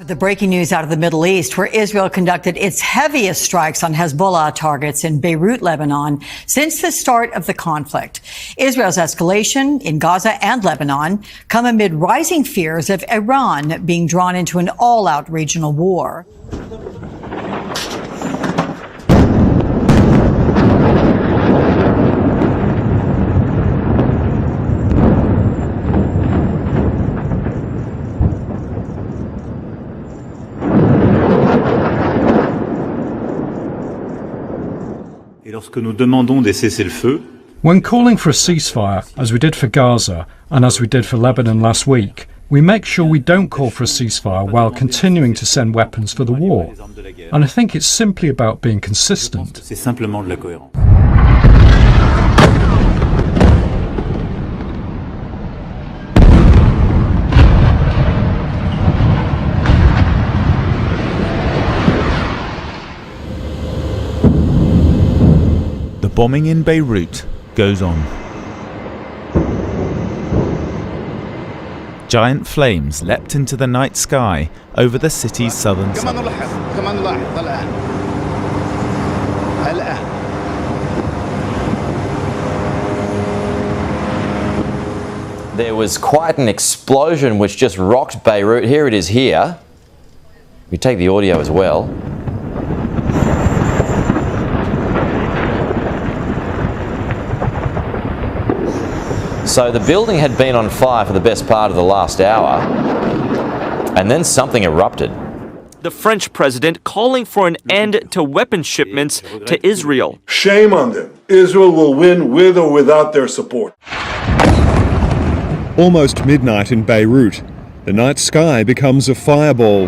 The breaking news out of the Middle East, where Israel conducted its heaviest strikes on Hezbollah targets in Beirut, Lebanon, since the start of the conflict. Israel's escalation in Gaza and Lebanon come amid rising fears of Iran being drawn into an all-out regional war. When calling for a ceasefire, as we did for Gaza and as we did for Lebanon last week, we make sure we don't call for a ceasefire while continuing to send weapons for the war. And I think it's simply about being consistent. The bombing in Beirut goes on. Giant flames leapt into the night sky over the city's southern side. There was quite an explosion which just rocked Beirut. Here it is here. We take the audio as well. So the building had been on fire for the best part of the last hour, and then something erupted. The French president calling for an end to weapons shipments to Israel. Shame on them. Israel will win with or without their support. Almost midnight in Beirut, the night sky becomes a fireball.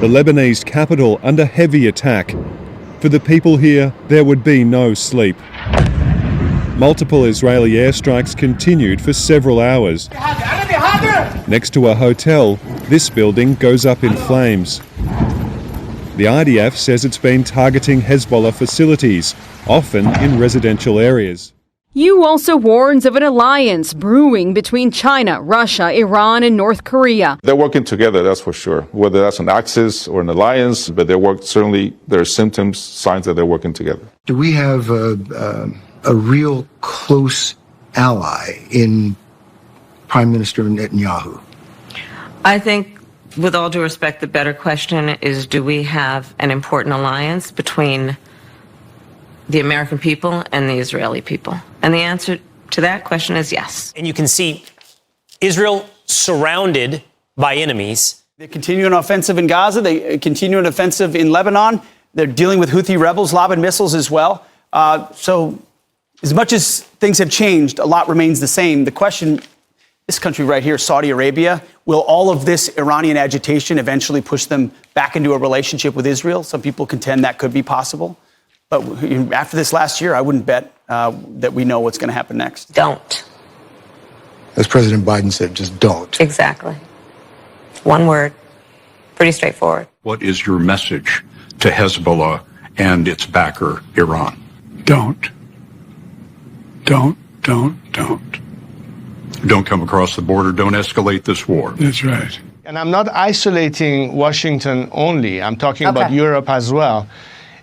The Lebanese capital under heavy attack. For the people here, there would be no sleep. Multiple Israeli airstrikes continued for several hours. Next to a hotel, this building goes up in flames. The IDF says it's been targeting Hezbollah facilities, often in residential areas. You also warns of an alliance brewing between China, Russia, Iran, and North Korea. They're working together, that's for sure. Whether that's an axis or an alliance, but certainly there are symptoms, signs that they're working together. Do we have a real close ally in Prime Minister Netanyahu? I think, with all due respect, the better question is, do we have an important alliance between the American people and the Israeli people? And the answer to that question is yes. And you can see Israel surrounded by enemies. They continue an offensive in Gaza. They continue an offensive in Lebanon. They're dealing with Houthi rebels, lobbing missiles as well. So as much as things have changed, a lot remains the same. The question, this country right here, Saudi Arabia, will all of this Iranian agitation eventually push them back into a relationship with Israel? Some people contend that could be possible. But after this last year, I wouldn't bet that we know what's going to happen next. Don't. As President Biden said, just don't. Exactly. One word. Pretty straightforward. What is your message to Hezbollah and its backer, Iran? Don't. Don't come across the border. Don't escalate this war. That's right. And I'm not isolating Washington only. I'm talking about Europe as well.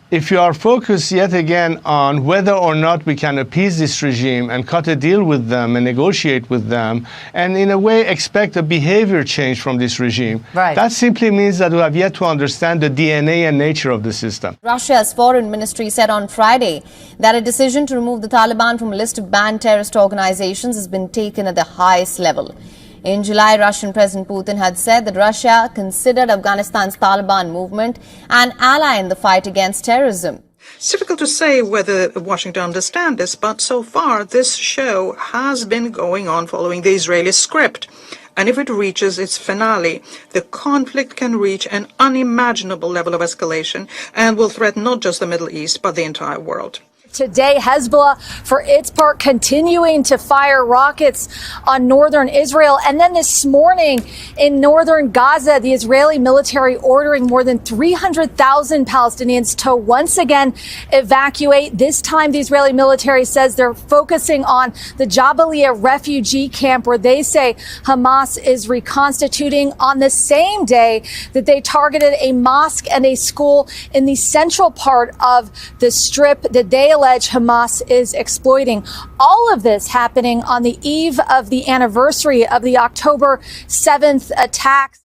If you are focused yet again on whether or not we can appease this regime and cut a deal with them and negotiate with them, and in a way expect a behavior change from this regime, that simply means that we have yet to understand the DNA and nature of the system. Russia's foreign ministry said on Friday that a decision to remove the Taliban from a list of banned terrorist organizations has been taken at the highest level. In July, Russian President Putin had said that Russia considered Afghanistan's Taliban movement an ally in the fight against terrorism. It's difficult to say whether Washington understands this, but so far this show has been going on following the Israeli script. And if it reaches its finale, the conflict can reach an unimaginable level of escalation and will threaten not just the Middle East, but the entire world. Today, Hezbollah, for its part, continuing to fire rockets on northern Israel. And then this morning in northern Gaza, the Israeli military ordering more than 300,000 Palestinians to once again evacuate. This time, the Israeli military says they're focusing on the Jabalia refugee camp, where they say Hamas is reconstituting on the same day that they targeted a mosque and a school in the central part of the strip that they allege Hamas is exploiting. All of this happening on the eve of the anniversary of the October 7th attacks.